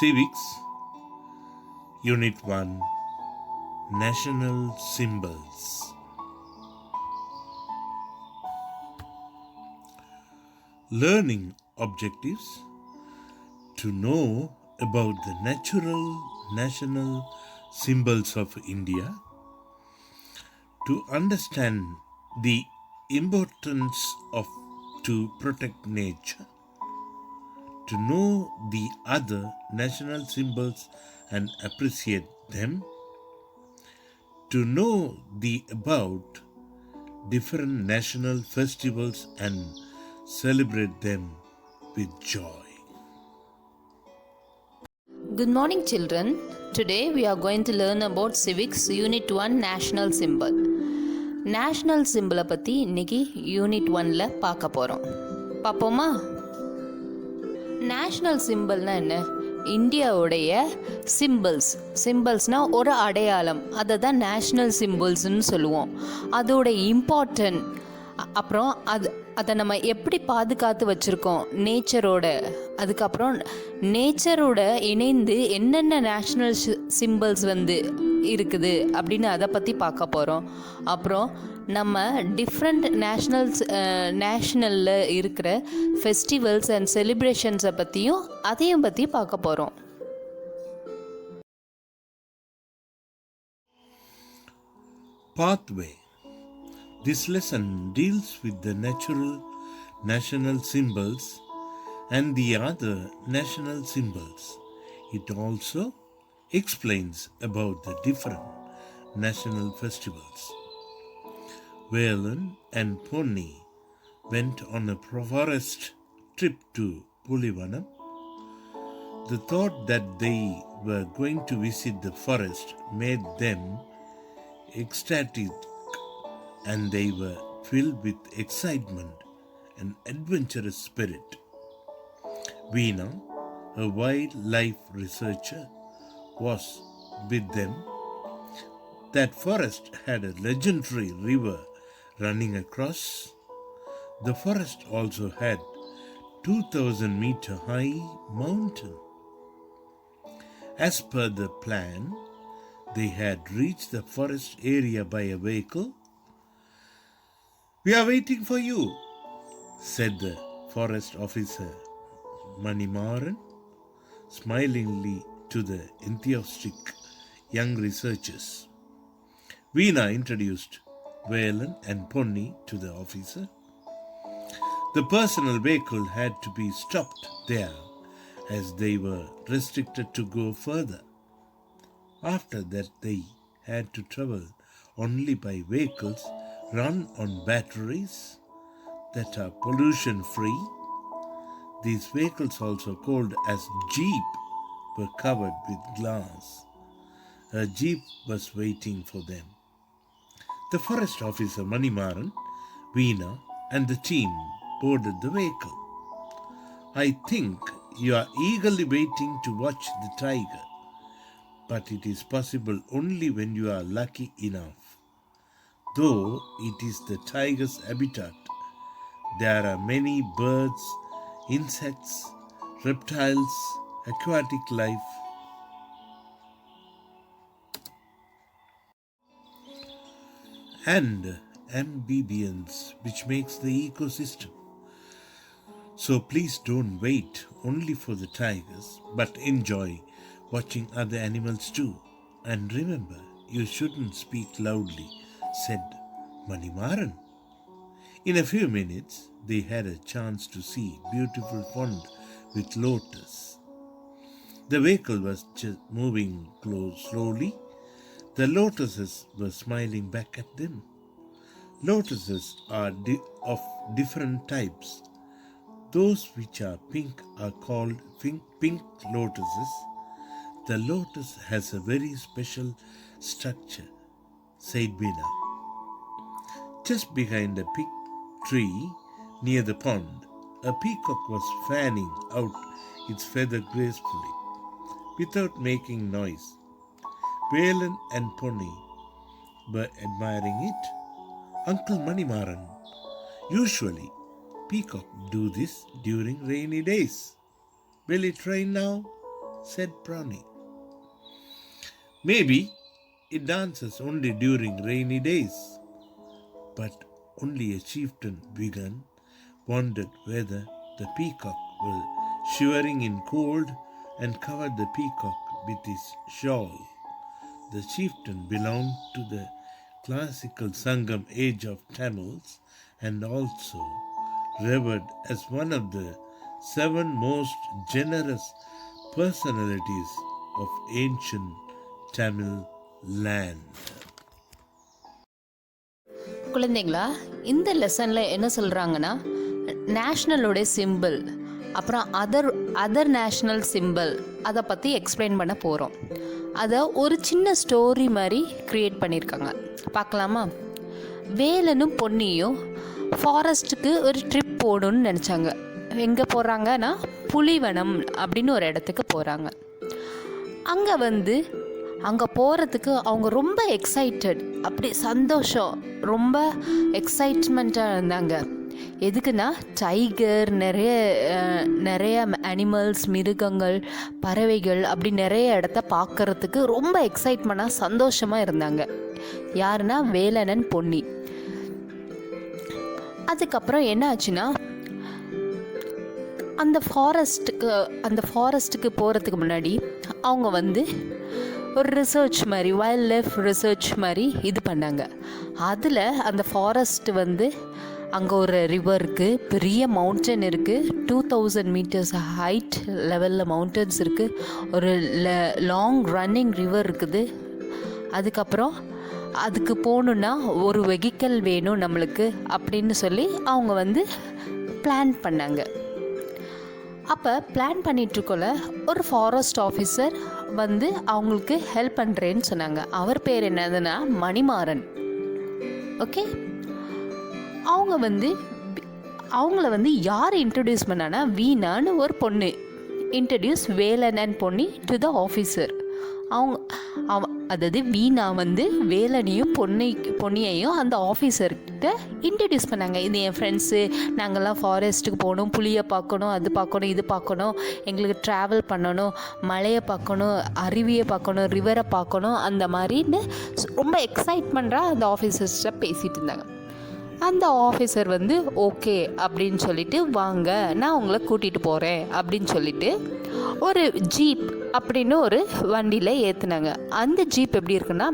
Civics, Unit 1, National Symbols. Learning objectives: to know about the natural national symbols of India, to understand the importance of to protect nature, to know the other national symbols and appreciate them, to know the about different national festivals and celebrate them with joy. Good morning, children. Today we are going to learn about Civics Unit 1 National Symbol. National சிம்பிளை பற்றி இன்னைக்கு unit 1ல் பார்க்க போகிறோம். பார்ப்போமா? National சிம்பிள்னால் என்ன? இந்தியாவுடைய சிம்பிள்ஸ்னால் ஒரு அடையாளம், அதை தான் நேஷ்னல் சிம்பிள்ஸ்ன்னு சொல்லுவோம். அதோட இம்பார்ட்டன்ட், அப்புறம் அதை நம்ம எப்படி பாதுகாத்து வச்சுருக்கோம் நேச்சரோட, அதுக்கப்புறம் நேச்சரோட இணைந்து என்னென்ன நேஷ்னல் சிம்பிள்ஸ் இருக்குது அப்படின்னு அதை பற்றி பார்க்க போகிறோம். அப்புறம் நம்ம டிஃப்ரெண்ட் நேஷ்னலில் இருக்கிற ஃபெஸ்டிவல்ஸ் அண்ட் செலிப்ரேஷன்ஸை அதையும் பற்றி பார்க்க போகிறோம். Pathway. This lesson deals with the natural national symbols and the other national symbols. It also explains about the different national festivals. Velan and Ponni went on a forest trip to Pulivanam. The thought that they were going to visit the forest made them ecstatic, and they were filled with excitement and adventurous spirit. Veena, a wildlife researcher, was with them. That forest had a legendary river running across. The forest also had 2,000-meter high mountain. As per the plan, they had reached the forest area by a vehicle. "We are waiting for you," said the forest officer Manimaran, smilingly to the enthusiastic young researchers. Veena introduced Velan and Ponni to the officer. The personal vehicle had to be stopped there as they were restricted to go further. After that, they had to travel only by vehicles run on batteries that are pollution free. These vehicles, also called as jeep, were covered with glass. A jeep was waiting for them. The forest officer Manimaran, Veena and the team boarded the vehicle. "I think you are eagerly waiting to watch the tiger, but it is possible only when you are lucky enough. Though it is the tiger's habitat, there are many birds, insects, reptiles, aquatic life, and amphibians, which makes the ecosystem. So please don't wait only for the tigers, but enjoy watching other animals too. And remember, you shouldn't speak loudly," said Manimaran. In a few minutes, they had a chance to see beautiful pond with lotus. The vehicle was just moving slowly. The lotuses were smiling back at them. Lotuses are of different types. Those which are pink are called pink lotuses. The lotus has a very special structure, said Veena. Just behind a big tree near the pond, a peacock was fanning out its feather gracefully, without making noise. Velan and Ponni were admiring it. "Uncle Manimaran, usually peacock do this during rainy days. Will it rain now?" said Brownie. Maybe it dances only during rainy days. But only a chieftain began wondered whether the peacock was shivering in cold and covered the peacock with his shawl. The chieftain belonged to the classical Sangam age of Tamils and also revered as one of the 7 most generous personalities of ancient Tamil land. குழந்தைங்களா, இந்த லெசனில் என்ன சொல்கிறாங்கன்னா, நேஷ்னலோட simple அப்புறம் other national simple அதை பற்றி explain பண்ண போகிறோம். அதை ஒரு சின்ன ஸ்டோரி மாதிரி க்ரியேட் பண்ணியிருக்காங்க. பார்க்கலாமா? வேலனும் பொன்னியும் ஃபாரஸ்ட்டுக்கு ஒரு ட்ரிப் போகணுன்னு நினச்சாங்க. எங்கே போகிறாங்கன்னா, புலிவனம் அப்படின்னு ஒரு இடத்துக்கு போகிறாங்க. அங்கே போகிறதுக்கு அவங்க ரொம்ப எக்ஸைட்டட், அப்படி சந்தோஷம், ரொம்ப எக்ஸைட்மெண்ட்டாக இருந்தாங்க. எதுக்குன்னா, டைகர், நிறைய அனிமல்ஸ், மிருகங்கள், பறவைகள், அப்படி நிறைய இடத்த பார்க்கறதுக்கு ரொம்ப எக்ஸைட்மெண்ட்டாக சந்தோஷமாக இருந்தாங்க. யாருன்னா வேலனன் பொன்னி. அதுக்கப்புறம் என்ன ஆச்சுன்னா, அந்த ஃபாரஸ்ட்டுக்கு போகிறதுக்கு முன்னாடி அவங்க ஒரு ரிசர்ச் மாதிரி, வைல்ட் லைஃப் ரிசர்ச் மாதிரி இது பண்ணாங்க. அதில் அந்த ஃபாரஸ்ட் அங்கே ஒரு ரிவர் இருக்குது, பெரிய மவுண்டன் இருக்குது, 2000 meters ஹைட் லெவலில் மவுண்டன்ஸ் இருக்குது, ஒரு லாங் ரன்னிங் ரிவர் இருக்குது. அதுக்கப்புறம் அதுக்கு போகணுன்னா ஒரு வெஹிக்கிள் வேணும் நம்மளுக்கு அப்படின்னு சொல்லி அவங்க பிளான் பண்ணாங்க. அப்போ பிளான் பண்ணிகிட்ருக்கோல ஒரு ஃபாரஸ்ட் ஆஃபீஸர் அவங்களுக்கு ஹெல்ப் பண்ணுறேன்னு சொன்னாங்க. அவர் பேர் என்னதுன்னா மணிமாறன். ஓகே, அவங்கள யார் இன்ட்ரடியூஸ் பண்ணான்னா, வீணான்னு ஒரு பொண்ணு introduce Velan and Ponni to the officer. அதாவது வீணா வேலனையும் பொன்னியையும் அந்த ஆஃபீஸர்கிட்ட இன்ட்ரடியூஸ் பண்ணாங்க. இது என் ஃப்ரெண்ட்ஸு, நாங்கள்லாம் ஃபாரஸ்ட்டுக்கு போகணும், புளியை பார்க்கணும், அது பார்க்கணும், இது பார்க்கணும், எங்களுக்கு ட்ராவல் பண்ணணும், மலையை பார்க்கணும், அருவியை பார்க்கணும், ரிவரை பார்க்கணும், அந்த மாதிரின்னு ரொம்ப எக்ஸைட்மெண்ட்டாக அந்த ஆஃபீஸர்ஸ்கிட்ட பேசிகிட்டு இருந்தாங்க. அந்த ஆஃபீஸர் ஓகே அப்படின்னு சொல்லிட்டு, வாங்க நான் உங்களை கூட்டிகிட்டு போகிறேன் அப்படின்னு சொல்லிட்டு ஒரு ஜீப் அப்படின்னு ஒரு வண்டியில் ஏற்றுனாங்க. அந்த ஜீப் எப்படி இருக்குன்னா,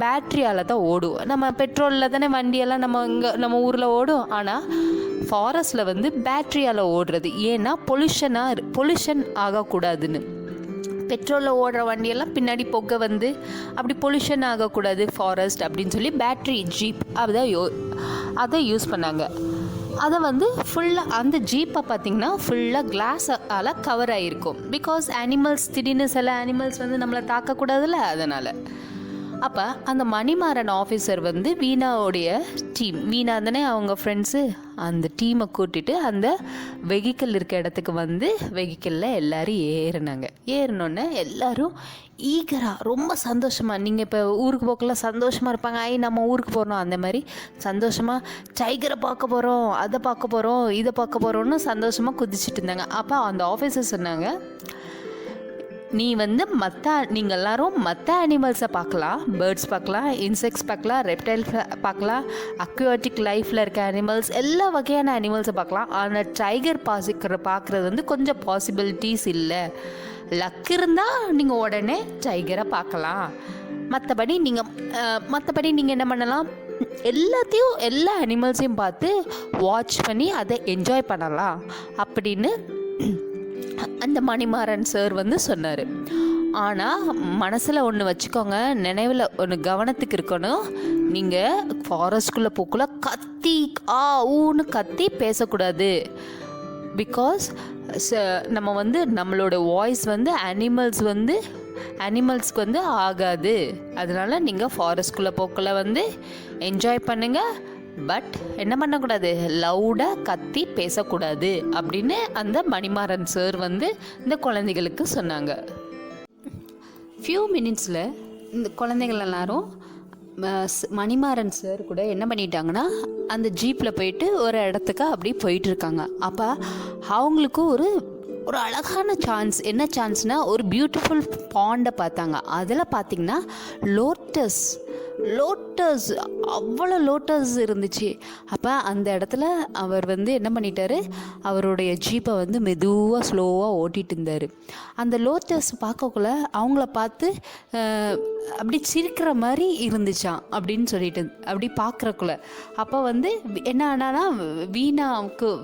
பேட்ரியால் தான் ஓடும். நம்ம பெட்ரோலில் தானே வண்டியெல்லாம் நம்ம ஊரில் ஓடும். ஆனால் ஃபாரஸ்ட்டில் பேட்ரியால் ஓடுறது. ஏன்னா பொல்யூஷன் ஆகக்கூடாதுன்னு. பெட்ரோலில் ஓடுற வண்டியெல்லாம் பின்னாடி புகை அப்படி பொல்யூஷன் ஆகக்கூடாது ஃபாரஸ்ட் அப்படின்னு சொல்லி பேட்ரி ஜீப் அதை யூஸ் பண்ணாங்க. அதை ஃபுல்லாக அந்த ஜீப்பை பார்த்திங்கன்னா ஃபுல்லாக கிளாஸால் கவர் ஆகிருக்கும். பிகாஸ் அனிமல்ஸ், திடீர்னு சில அனிமல்ஸ் நம்மளை தாக்கக்கூடாதுல்ல, அதனால். அப்போ அந்த மணிமாறன் ஆஃபீஸர் வீணாவுடைய டீம், வீணா தானே அவங்க ஃப்ரெண்ட்ஸு, அந்த டீமை கூட்டிகிட்டு அந்த வெஹிக்கிள் இருக்க இடத்துக்கு வெஹிக்கிளில் எல்லோரும் ஏறினோன்னே எல்லோரும் ஈகராக, ரொம்ப சந்தோஷமாக, நீங்கள் இப்போ ஊருக்கு போக்கெல்லாம் சந்தோஷமாக இருப்பாங்க, நம்ம ஊருக்கு போகிறோம், அந்த மாதிரி சந்தோஷமாக டைகரை பார்க்க போகிறோம், அதை பார்க்க போகிறோம், இதை பார்க்க போகிறோன்னு சந்தோஷமாக குதிச்சுட்டு இருந்தாங்க. அப்போ அந்த ஆஃபீஸர் சொன்னாங்க, நீ நீங்கள் எல்லாரும் மற்ற அனிமல்ஸை பார்க்கலாம், பேர்ட்ஸ் பார்க்கலாம், இன்செக்ட்ஸ் பார்க்கலாம், ரெப்டைல்ஸ் பார்க்கலாம், அக்வாட்டிக் லைஃப்பில் இருக்க அனிமல்ஸ், எல்லா வகையான அனிமல்ஸை பார்க்கலாம். ஆனால் டைகர் பார்க்குறது கொஞ்சம் பாசிபிலிட்டிஸ் இல்லை. லக் இருந்தால் நீங்கள் உடனே டைகரை பார்க்கலாம். மற்றபடி நீங்கள் என்ன பண்ணலாம், எல்லா அனிமல்ஸையும் பார்த்து வாட்ச் பண்ணி அதை என்ஜாய் பண்ணலாம் அப்படின்னு அந்த மணிமாறன் சார் சொன்னார். ஆனால் மனசில் ஒன்று வச்சுக்கோங்க, நினைவில் ஒன்று கவனத்துக்கு இருக்கணும். நீங்கள் ஃபாரஸ்ட்குள்ளே போக்குள்ள கத்தி ஊன்னு கத்தி பேசக்கூடாது. பிகாஸ் நம்ம நம்மளோட வாய்ஸ் அனிமல்ஸ்க்கு ஆகாது. அதனால் நீங்கள் ஃபாரஸ்ட்குள்ளே போக்குள்ள என்ஜாய் பண்ணுங்கள். பட் என்ன பண்ணக்கூடாது, லவுடாக கத்தி பேசக்கூடாது அப்படின்னு அந்த மணிமாறன் சார் இந்த குழந்தைகளுக்கு சொன்னாங்க. ஃபியூ மினிட்ஸில் இந்த குழந்தைகள் எல்லாரும் மணிமாறன் சார் கூட என்ன பண்ணிட்டாங்கன்னா, அந்த ஜீப்பில் போயிட்டு ஒரு இடத்துக்கு அப்படி போயிட்டுருக்காங்க. அப்போ அவங்களுக்கு ஒரு அழகான சான்ஸ். என்ன சான்ஸ்னால் ஒரு பியூட்டிஃபுல் பாண்டை பார்த்தாங்க. அதில் பார்த்திங்கன்னா லோட்டஸ் அவ்வளோ லோட்டஸ் இருந்துச்சு. அப்போ அந்த இடத்துல அவர் வந்து என்ன பண்ணிட்டாரு, அவருடைய ஜீப்பை வந்து மெதுவாக ஸ்லோவாக ஓட்டிகிட்டு இருந்தார். அந்த லோட்டஸ் பார்க்கக்குள்ள அவங்கள பார்த்து அப்படி சிரிக்கிற மாதிரி இருந்துச்சான் அப்படின்னு சொல்லிட்டு அப்படி பார்க்குறக்குள்ள. அப்போ வந்து என்ன ஆனானா,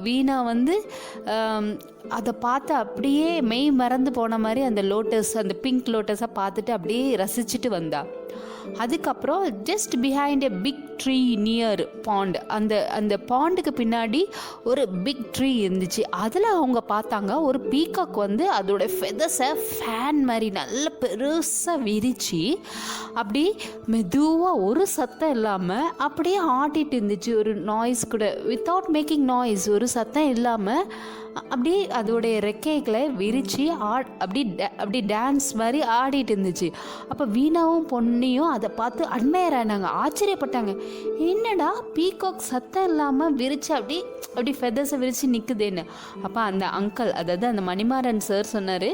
வீணா வந்து அதை பார்த்து அப்படியே மெய் மறந்து போன மாதிரி அந்த லோட்டஸ், அந்த பிங்க் லோட்டஸை பார்த்துட்டு அப்படியே ரசிச்சுட்டு வந்தா. அதுக்கப்புறம் just behind a big tree near pond, அந்த பாண்டுக்கு பின்னாடி ஒரு பிக் ட்ரீ இருந்துச்சு. அதில் அவங்க பார்த்தாங்க ஒரு பீகாக் வந்து அதோட ஃபெதர்ஸை ஃபேன் மாதிரி நல்ல பெருசாக விரித்து அப்படி மெதுவாக ஒரு சத்தம் இல்லாமல் அப்படியே ஆட்டிகிட்டு இருந்துச்சு. ஒரு நாய்ஸ் கூட, வித்தவுட் மேக்கிங் நாய்ஸ், ஒரு சத்தம் இல்லாமல் அப்படியே அதோடைய ரெக்கைகளை விரித்து அப்படி டான்ஸ் மாதிரி ஆடிட்டு இருந்துச்சு. அப்போ வீணாவும் பொன்னியும் அதை பார்த்து அட்மையர் ஆனாங்க, ஆச்சரியப்பட்டாங்க. என்னடா பீகாக் சத்தம் இல்லாமல் விரித்து அப்படி ஃபெதர்ஸை விரித்து நிற்குதுன்னு. அப்போ அந்த அங்கிள், அதாவது அந்த மணிமாறன் சார் சொன்னார்,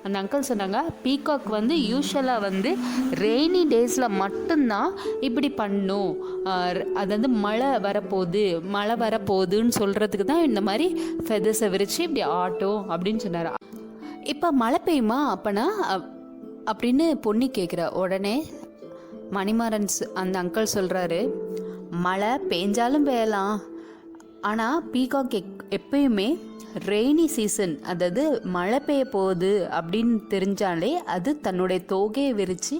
அந்த அங்கிள் சொன்னாங்க, பீகாக் வந்து யூஸ்வலாக வந்து ரெய்னி டேஸில் மட்டும்தான் இப்படி பண்ணும், அதாவது மழை வரப்போகுதுன்னு சொல்கிறதுக்கு தான் இந்த மாதிரி ஃபெதர்ஸை விரித்து இப்படி ஆட்டும் அப்படின்னு சொன்னார். இப்போ மழை பெய்யுமா அப்போனா அப்படின்னு பொன்னி கேட்குற உடனே மணிமாறன் அந்த அங்கிள் சொல்கிறாரு, மழை பெஞ்சாலும் பெய்யலாம், ஆனால் பீகாக் எப்பயுமே ரெய்னி சீசன், அதாவது மழை பெய்ய போகுது அப்படின்னு தெரிஞ்சாலே அது தன்னுடைய தோகையை விரித்து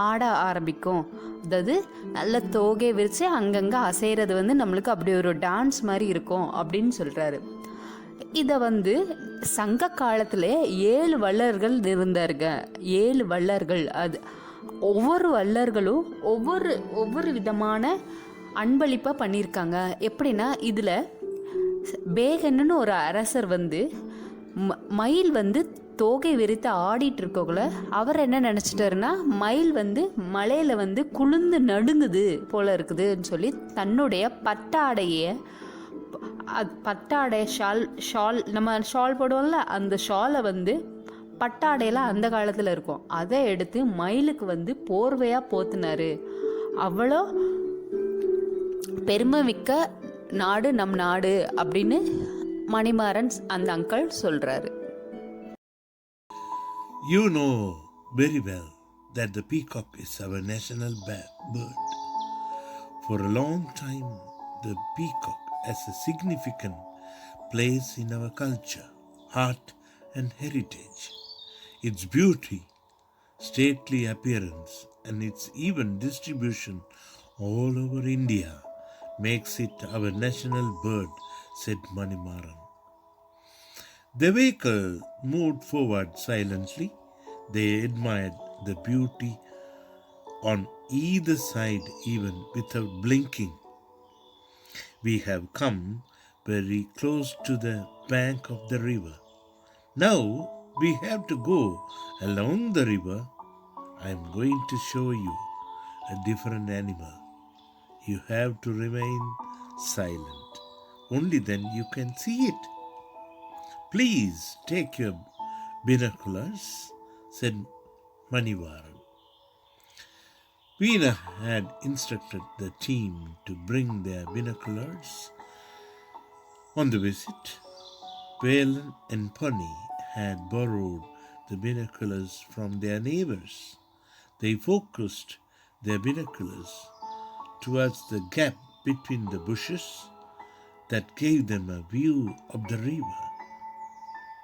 ஆட ஆரம்பிக்கும். அதாவது நல்ல தோகையை விரித்து அங்கங்கே அசைகிறது வந்து நம்மளுக்கு அப்படி ஒரு டான்ஸ் மாதிரி இருக்கும் அப்படின்னு சொல்கிறாரு. இதை வந்து சங்க காலத்தில் 7 வள்ளர்கள் இருந்தாருங்க. 7 வள்ளர்கள். அது ஒவ்வொரு வள்ளர்களும் ஒவ்வொரு விதமான அன்பளிப்பை பண்ணியிருக்காங்க. எப்படின்னா, இதில் பேகன்னு ஒரு அரசர் வந்து மயில் வந்து தோகை விரித்து ஆடிட்டு இருக்கக்குள்ள அவர் என்ன நினச்சிட்டாருன்னா, மயில் வந்து மலையில் வந்து குளிர்ந்து நடுங்குது போல இருக்குதுன்னு சொல்லி தன்னுடைய பட்டாடைய ஷால் நம்ம ஷால் போடுவோம்ல, அந்த ஷாலை வந்து பட்டாடையில் அந்த காலத்தில் இருக்கும், அதை எடுத்து மயிலுக்கு வந்து போர்வையாக போத்துனாரு. அவ்வளோ பெருமை மிக்க நாடு நம் நாடு அப்படின்னு மணிமாறன் அந்த அங்கிள் சொல்றாரு. You know very well that the peacock is our national bird. For a long time, the peacock has a significant place in our culture, art, and heritage. Its beauty, stately appearance, and its even distribution all over India makes it our national bird, said Manimaran. The vehicle moved forward silently. They admired the beauty on either side even without blinking. We have come very close to the bank of the river. Now we have to go along the river. I am going to show you a different animal. You have to remain silent. Only then you can see it. Please take your binoculars, said Manivaran. Veena had instructed the team to bring their binoculars. On the visit, Velan and Pony had borrowed the binoculars from their neighbors. They focused their binoculars towards the gap between the bushes that gave them a view of the river.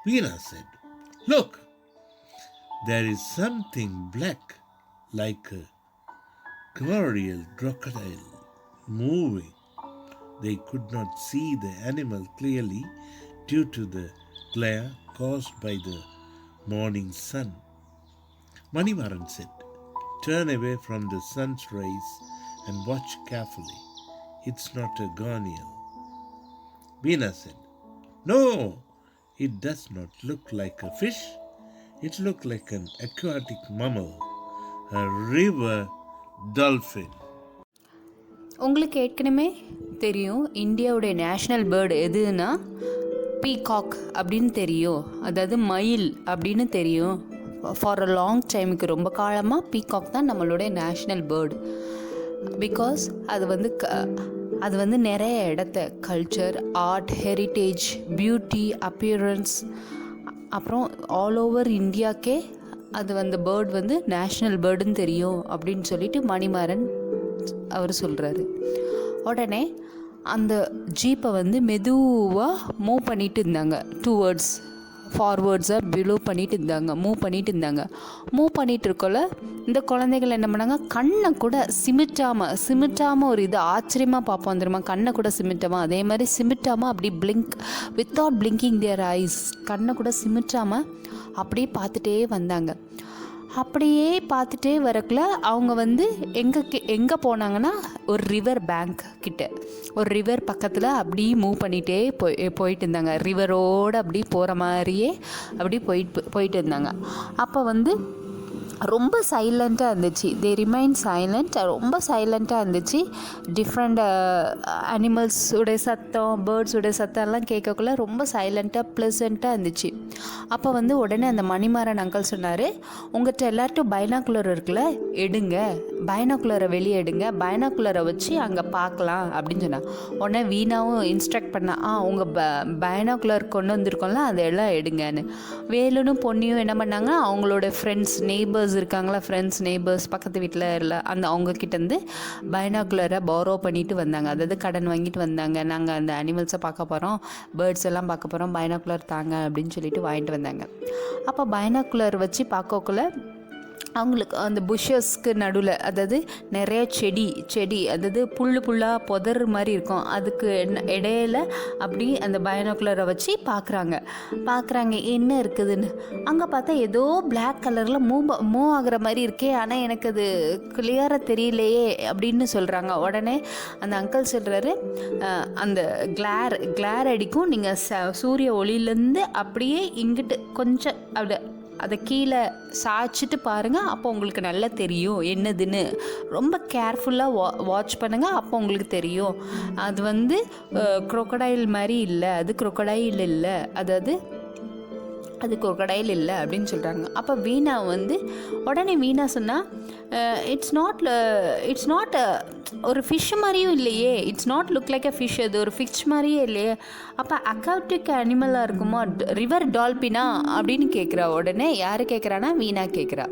Veena said, "Look, there is something black like a corporeal crocodile moving." They could not see the animal clearly due to the glare caused by the morning sun. Manivaran said, "Turn away from the sun's rays and watch carefully. It's not a guarnial." Veena said, "No, it does not look like a fish. It looks like an aquatic mammal, a river dolphin." உங்களுக்கு ஏற்கனவே தெரியும் இந்தியாவுடைய national bird எதுன்னா peacock அப்படின்னு தெரியும், அதாவது மயில் அப்படின்னு தெரியும். ஃபார் அ லாங் டைமுக்கு ரொம்ப காலமாக பீகாக் தான் நம்மளுடைய நேஷ்னல் பேர்டு. பிகாஸ் அது வந்து நிறைய இடத்த culture, art, heritage, beauty, appearance, அப்புறம் ஆல் ஓவர் இந்தியாக்கே அது வந்து பேர்ட் வந்து நேஷ்னல் பேர்டுன்னு தெரியும் அப்படின்னு சொல்லிட்டு மணிமாறன் அவர் சொல்கிறாரு. உடனே அந்த ஜீப்பை வந்து மெதுவாக மூவ் பண்ணிட்டு இருந்தாங்க. டுவர்ட்ஸ் ஃபார்வேர்ட்ஸாக பிலோ மூவ் பண்ணிட்டு இருந்தாங்க. மூவ் பண்ணிட்டு இருக்கோல இந்த குழந்தைகள் என்ன பண்ணாங்க, கண்ணை கூட சிமிட்டாமல் ஒரு இது ஆச்சரியமாக பார்ப்போம் தெரியுமா, கண்ணை கூட சிமிட்டாமல், அதே மாதிரி சிமிட்டாமல் அப்படி வித்தவுட் பிளிங்கிங் தியர் ஐஸ், கண்ணை கூட சிமிட்டாமல் அப்படியே பார்த்துட்டே வந்தாங்க. அப்படியே பார்த்துட்டே வரக்குள்ள அவங்க வந்து எங்கே போனாங்கன்னா ஒரு ரிவர் பேங்க் கிட்ட, ஒரு ரிவர் பக்கத்தில் அப்படியே மூவ் பண்ணிகிட்டே போயிட்டு இருந்தாங்க. ரிவரோடு அப்படி போகிற மாதிரியே அப்படி போயிட்டு இருந்தாங்க. அப்போ வந்து ரொம்ப சைலண்ட்டாக இருந்துச்சு. தே ரிமைன் சைலண்ட், ரொம்ப சைலண்ட்டாக இருந்துச்சு. டிஃப்ரெண்ட் அனிமல்ஸுடைய சத்தம், பேர்ட்ஸுடைய சத்தம்லாம் கேட்கக்குள்ள ரொம்ப சைலண்ட்டாக ப்ளசண்ட்டாக இருந்துச்சு. அப்போ வந்து உடனே அந்த மணிமாறன் அங்கிள் சொன்னார், உங்கள்கிட்ட எல்லார்ட்டும் பைனாக்குலர் இருக்குல்ல, எடுங்க, பைனாக்குலரை வெளியே எடுங்க, பைனாக்குலரை வச்சு அங்கே பார்க்கலாம் அப்படின்னு சொன்னான். உடனே வீணாவும் இன்ஸ்ட்ரக்ட் பண்ணா, உங்கள் பைனாக்குலர் கொண்டு வந்திருக்கோம்ல அதெல்லாம் எடுங்கன்னு. வேலுனும் பொன்னியும் என்ன பண்ணாங்க, அவங்களோட ஃப்ரெண்ட்ஸ், நெய்பர்ஸ் இருக்காங்களா, ஃப்ரெண்ட்ஸ், நெய்பர்ஸ், பக்கத்து வீட்டில் இல்லை, அந்த அவங்கக்கிட்டேருந்து பைனாக்குலரை பாரோ பண்ணிட்டு வந்தாங்க. அதாவது கடன் வாங்கிட்டு வந்தாங்க. நாங்கள் அந்த அனிமல்ஸை பார்க்க போகிறோம், பேர்ட்ஸ் எல்லாம் பார்க்க போகிறோம், பைனாக்குலர் தாங்க அப்படின்னு சொல்லிட்டு வாங்கிட்டு வந்தாங்க. அப்போ பைனாக்குலர் வச்சு பார்க்கக்குள்ள அவங்களுக்கு அந்த புஷ்ஷஸ்க்கு நடுவில், அதாவது நிறைய செடி, அதாவது புல்லாக புதர் மாதிரி இருக்கும், அதுக்கு இடையில அப்படி அந்த பைனாக்குலரை வச்சு பார்க்குறாங்க என்ன இருக்குதுன்னு. அங்கே பார்த்தா ஏதோ பிளாக் கலரில் மூவ் ஆகுற மாதிரி இருக்கே, ஆனால் எனக்கு அது கிளியராக தெரியலையே அப்படின்னு சொல்கிறாங்க. உடனே அந்த அங்கிள் சொல்கிறாரு, அந்த கிளார் அடிக்கும், நீங்கள் சூரிய ஒளியிலேருந்து அப்படியே இங்கிட்டு கொஞ்சம் அதை கீழே சாய்ச்சிட்டு பாருங்கள், அப்போ உங்களுக்கு நல்லா தெரியும் என்னதுன்னு. ரொம்ப கேர்ஃபுல்லாக வாட்ச் பண்ணுங்கள், அப்போ உங்களுக்கு தெரியும். அது வந்து க்ரொக்கடைல் மாதிரி இல்லை, அது க்ரொக்கடைல் இல்லை, அது crocodile இல்லை அப்படின்னு சொல்கிறாங்க. அப்போ வீணா வந்து உடனே வீணா சொன்னால், இட்ஸ் நாட் ஒரு ஃபிஷ் மாதிரியும் இல்லையே, it's not look like a fish, அது ஒரு ஃபிஷ் மாதிரியே இல்லையே, அப்போ அக்வாட்டிக் அனிமலாக இருக்குமா, ரிவர் டால்பினா அப்படின்னு கேட்குறா. உடனே யார் கேட்குறான்னா வீணா கேட்குறா.